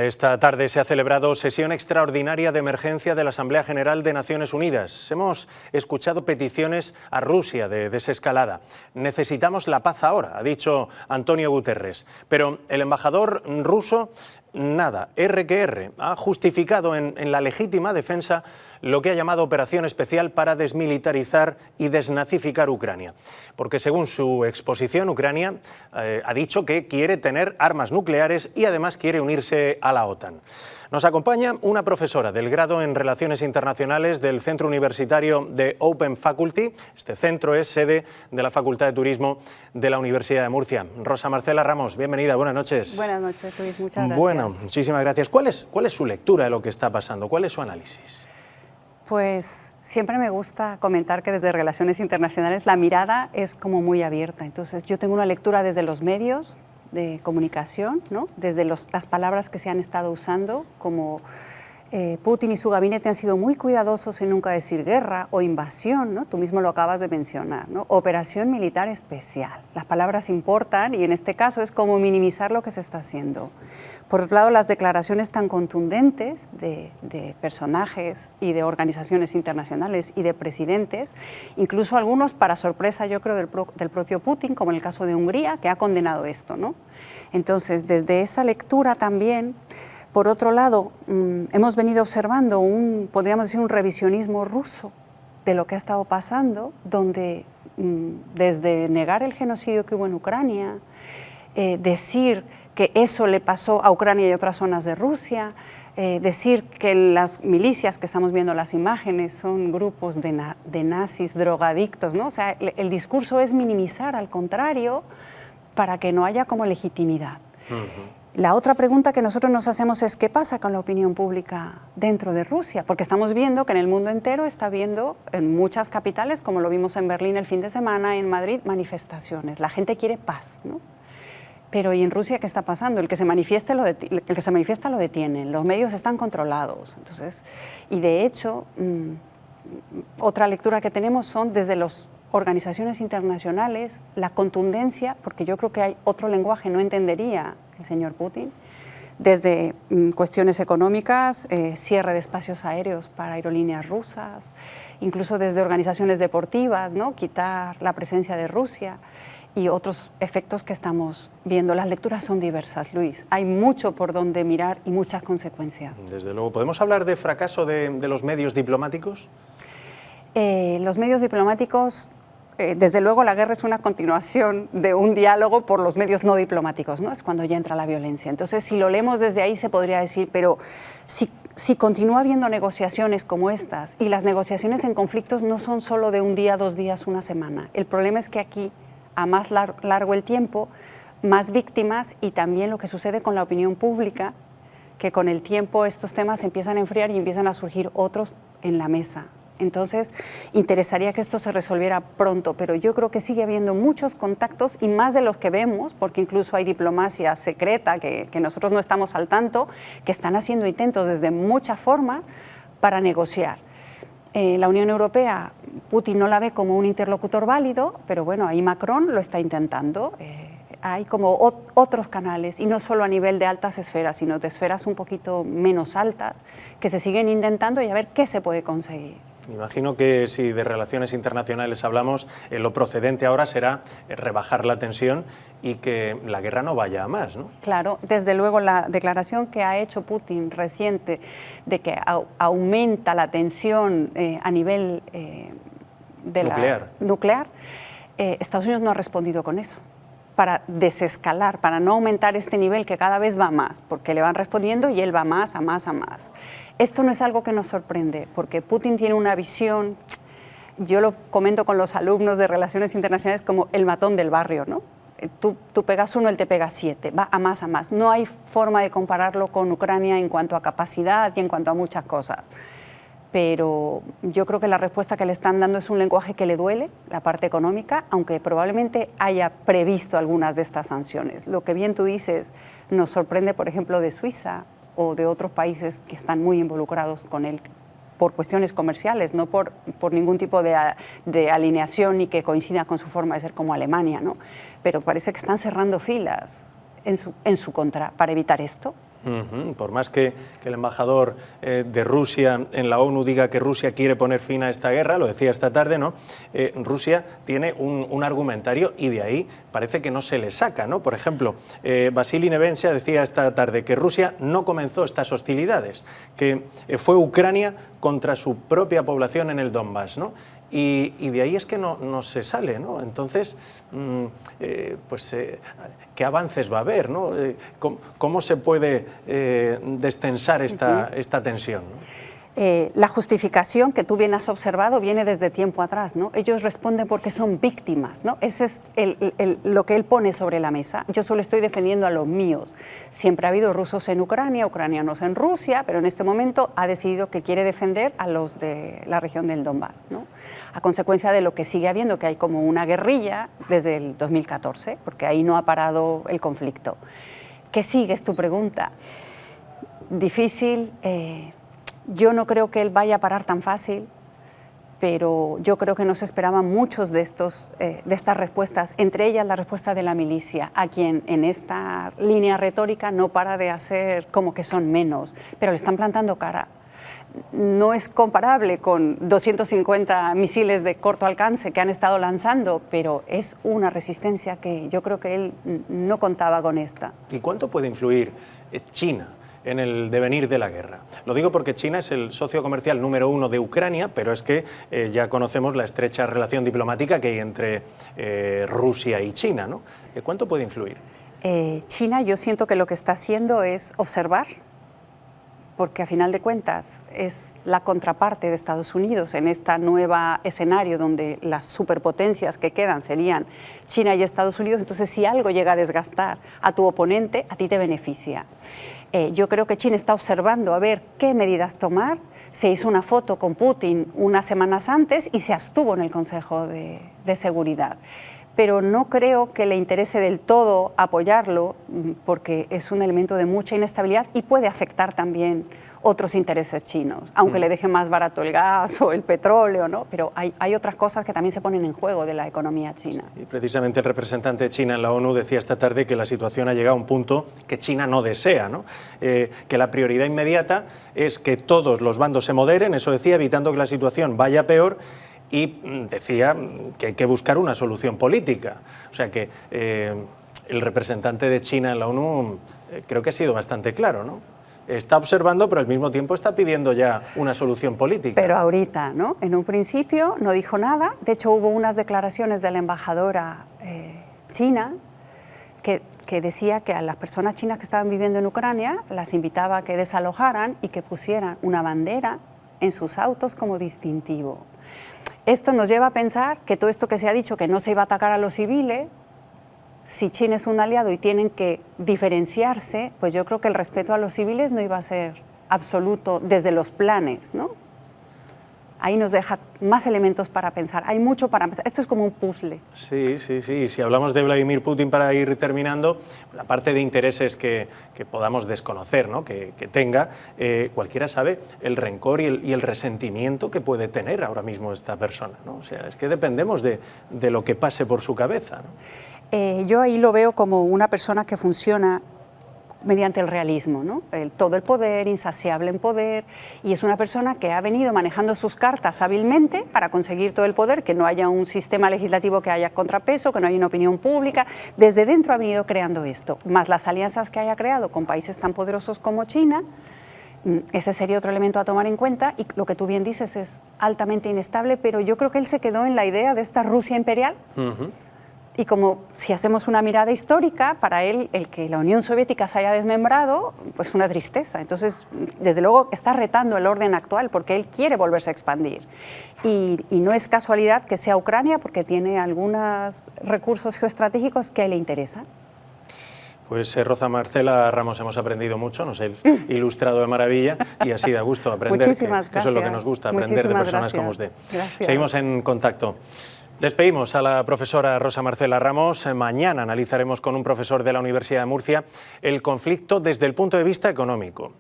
Esta tarde se ha celebrado sesión extraordinaria de emergencia de la Asamblea General de Naciones Unidas. Hemos escuchado peticiones a Rusia de desescalada. Necesitamos la paz ahora, ha dicho Antonio Guterres. Pero el embajador ruso, nada, R que R, ha justificado en la legítima defensa lo que ha llamado operación especial para desmilitarizar y desnazificar Ucrania. Porque según su exposición, Ucrania ha dicho que quiere tener armas nucleares y además quiere unirse a la OTAN. Nos acompaña una profesora del grado en Relaciones Internacionales del Centro Universitario de Open Faculty. Este centro es sede de la Facultad de Turismo de la Universidad de Murcia. Rosa Marcela Ramos, bienvenida, buenas noches. Buenas noches, Luis, muchas gracias. Bueno, muchísimas gracias. ¿Cuál es su lectura de lo que está pasando? ¿Cuál es su análisis? Pues siempre me gusta comentar que desde Relaciones Internacionales la mirada es como muy abierta. Entonces yo tengo una lectura desde los medios de comunicación, ¿no? Desde las palabras que se han estado usando, como Putin y su gabinete han sido muy cuidadosos en nunca decir guerra o invasión, ¿no? Tú mismo lo acabas de mencionar, ¿no? Operación militar especial. Las palabras importan y en este caso es como minimizar lo que se está haciendo. Por otro lado, las declaraciones tan contundentes de personajes y de organizaciones internacionales y de presidentes, incluso algunos para sorpresa yo creo del propio Putin, como en el caso de Hungría, que ha condenado esto, ¿no? Entonces, desde esa lectura también, por otro lado, hemos venido observando podríamos decir, un revisionismo ruso de lo que ha estado pasando, donde desde negar el genocidio que hubo en Ucrania, decir que eso le pasó a Ucrania y otras zonas de Rusia, decir que las milicias que estamos viendo las imágenes son grupos de nazis, drogadictos, ¿no? O sea, el discurso es minimizar, al contrario, para que no haya como legitimidad. La otra pregunta que nosotros nos hacemos es ¿qué pasa con la opinión pública dentro de Rusia? Porque estamos viendo que en el mundo entero está habiendo en muchas capitales, como lo vimos en Berlín el fin de semana, en Madrid, manifestaciones. La gente quiere paz, ¿no? Pero ¿y en Rusia qué está pasando? El que se manifiesta lo detienen, los medios están controlados. Entonces, y de hecho, otra lectura que tenemos son desde las organizaciones internacionales, la contundencia, porque yo creo que hay otro lenguaje, no entendería el señor Putin, desde cuestiones económicas, cierre de espacios aéreos para aerolíneas rusas, incluso desde organizaciones deportivas, ¿no? Quitar la presencia de Rusia y otros efectos que estamos viendo. Las lecturas son diversas, Luis. Hay mucho por donde mirar y muchas consecuencias. Desde luego. ¿Podemos hablar de fracaso de los medios diplomáticos? Los medios diplomáticos, desde luego la guerra es una continuación de un diálogo por los medios no diplomáticos, ¿no? Es cuando ya entra la violencia. Entonces, si lo leemos desde ahí se podría decir, pero si continúa habiendo negociaciones como estas, y las negociaciones en conflictos no son solo de un día, 2 días, una semana. El problema es que aquí, a más largo el tiempo, más víctimas y también lo que sucede con la opinión pública, que con el tiempo estos temas empiezan a enfriar y empiezan a surgir otros en la mesa. Entonces, interesaría que esto se resolviera pronto, pero yo creo que sigue habiendo muchos contactos y más de los que vemos, porque incluso hay diplomacia secreta que nosotros no estamos al tanto, que están haciendo intentos desde muchas formas para negociar. La Unión Europea, Putin no la ve como un interlocutor válido, pero bueno, ahí Macron lo está intentando. Hay como otros canales, y no solo a nivel de altas esferas, sino de esferas un poquito menos altas, que se siguen intentando y a ver qué se puede conseguir. Imagino que si de relaciones internacionales hablamos, lo procedente ahora será rebajar la tensión y que la guerra no vaya a más, ¿no? Claro, desde luego la declaración que ha hecho Putin reciente de que aumenta la tensión a nivel nuclear, Estados Unidos no ha respondido con eso, para desescalar, para no aumentar este nivel que cada vez va más, porque le van respondiendo y él va más, a más, a más. Esto no es algo que nos sorprende, porque Putin tiene una visión, yo lo comento con los alumnos de Relaciones Internacionales como el matón del barrio, ¿no? Tú pegas 1, él te pega 7, va a más, a más. No hay forma de compararlo con Ucrania en cuanto a capacidad y en cuanto a muchas cosas. Pero yo creo que la respuesta que le están dando es un lenguaje que le duele, la parte económica, aunque probablemente haya previsto algunas de estas sanciones. Lo que bien tú dices nos sorprende, por ejemplo, de Suiza o de otros países que están muy involucrados con él por cuestiones comerciales, no por ningún tipo de alineación ni que coincida con su forma de ser como Alemania, ¿no? Pero parece que están cerrando filas en su contra para evitar esto. Por más que el embajador de Rusia en la ONU diga que Rusia quiere poner fin a esta guerra, lo decía esta tarde, ¿no? Rusia tiene un argumentario y de ahí parece que no se le saca, ¿no? Por ejemplo, Vasily Nevencia decía esta tarde que Rusia no comenzó estas hostilidades, que fue Ucrania contra su propia población en el Donbass, ¿no? Y de ahí es que no se sale, ¿no? Entonces, ¿qué avances va a haber, ¿no? ¿Cómo se puede destensar esta tensión, ¿no? La justificación que tú bien has observado viene desde tiempo atrás, ¿no? Ellos responden porque son víctimas, ¿no? Ese es lo que él pone sobre la mesa. Yo solo estoy defendiendo a los míos. Siempre ha habido rusos en Ucrania, ucranianos en Rusia, pero en este momento ha decidido que quiere defender a los de la región del Donbass, ¿no? A consecuencia de lo que sigue habiendo, que hay como una guerrilla desde el 2014, porque ahí no ha parado el conflicto. ¿Qué sigue? Es tu pregunta. Difícil. Yo no creo que él vaya a parar tan fácil, pero yo creo que no se esperaban muchos de estas respuestas, entre ellas la respuesta de la milicia, a quien en esta línea retórica no para de hacer como que son menos, pero le están plantando cara. No es comparable con 250 misiles de corto alcance que han estado lanzando, pero es una resistencia que yo creo que él no contaba con esta. ¿Y cuánto puede influir China en el devenir de la guerra? Lo digo porque China es el socio comercial número 1 de Ucrania, pero es que ya conocemos la estrecha relación diplomática que hay entre Rusia y China, ¿no? ¿Cuánto puede influir? China, yo siento que lo que está haciendo es observar, porque a final de cuentas es la contraparte de Estados Unidos en este nuevo escenario donde las superpotencias que quedan serían China y Estados Unidos. Entonces, si algo llega a desgastar a tu oponente, a ti te beneficia. Yo creo que China está observando a ver qué medidas tomar. Se hizo una foto con Putin unas semanas antes y se abstuvo en el Consejo de Seguridad. Pero no creo que le interese del todo apoyarlo porque es un elemento de mucha inestabilidad y puede afectar también otros intereses chinos, aunque le deje más barato el gas o el petróleo, ¿no? Pero hay otras cosas que también se ponen en juego de la economía china. Y precisamente el representante de China en la ONU decía esta tarde que la situación ha llegado a un punto que China no desea, ¿no? Que la prioridad inmediata es que todos los bandos se moderen, eso decía, evitando que la situación vaya peor, y decía que hay que buscar una solución política. O sea que el representante de China en la ONU creo que ha sido bastante claro, ¿no? Está observando, pero al mismo tiempo está pidiendo ya una solución política. Pero ahorita, ¿no? En un principio no dijo nada. De hecho, hubo unas declaraciones de la embajadora china que decía que a las personas chinas que estaban viviendo en Ucrania las invitaba a que desalojaran y que pusieran una bandera en sus autos como distintivo. Esto nos lleva a pensar que todo esto que se ha dicho, que no se iba a atacar a los civiles, si China es un aliado y tienen que diferenciarse, pues yo creo que el respeto a los civiles no iba a ser absoluto desde los planes, ¿no? Ahí nos deja más elementos para pensar. Hay mucho para pensar. Esto es como un puzzle. Sí, sí, sí. Si hablamos de Vladimir Putin, para ir terminando, la parte de intereses que podamos desconocer, ¿no? que tenga, cualquiera sabe el rencor y el resentimiento que puede tener ahora mismo esta persona, ¿no? O sea, es que dependemos de lo que pase por su cabeza, ¿no? Yo ahí lo veo como una persona que funciona mediante el realismo, ¿no? Todo el poder, insaciable en poder, y es una persona que ha venido manejando sus cartas hábilmente para conseguir todo el poder, que no haya un sistema legislativo que haya contrapeso, que no haya una opinión pública. Desde dentro ha venido creando esto, más las alianzas que haya creado con países tan poderosos como China. Ese sería otro elemento a tomar en cuenta, y lo que tú bien dices es altamente inestable, pero yo creo que él se quedó en la idea de esta Rusia imperial. Y como si hacemos una mirada histórica, para él el que la Unión Soviética se haya desmembrado, pues una tristeza. Entonces, desde luego está retando el orden actual porque él quiere volverse a expandir. Y no es casualidad que sea Ucrania porque tiene algunos recursos geoestratégicos que a él le interesan. Pues Rosa Marcela Ramos, hemos aprendido mucho, nos ha ilustrado de maravilla y ha sido a gusto aprender, que eso es lo que nos gusta, aprender de personas como usted. Gracias. Seguimos en contacto. Despedimos a la profesora Rosa Marcela Ramos. Mañana analizaremos con un profesor de la Universidad de Murcia el conflicto desde el punto de vista económico.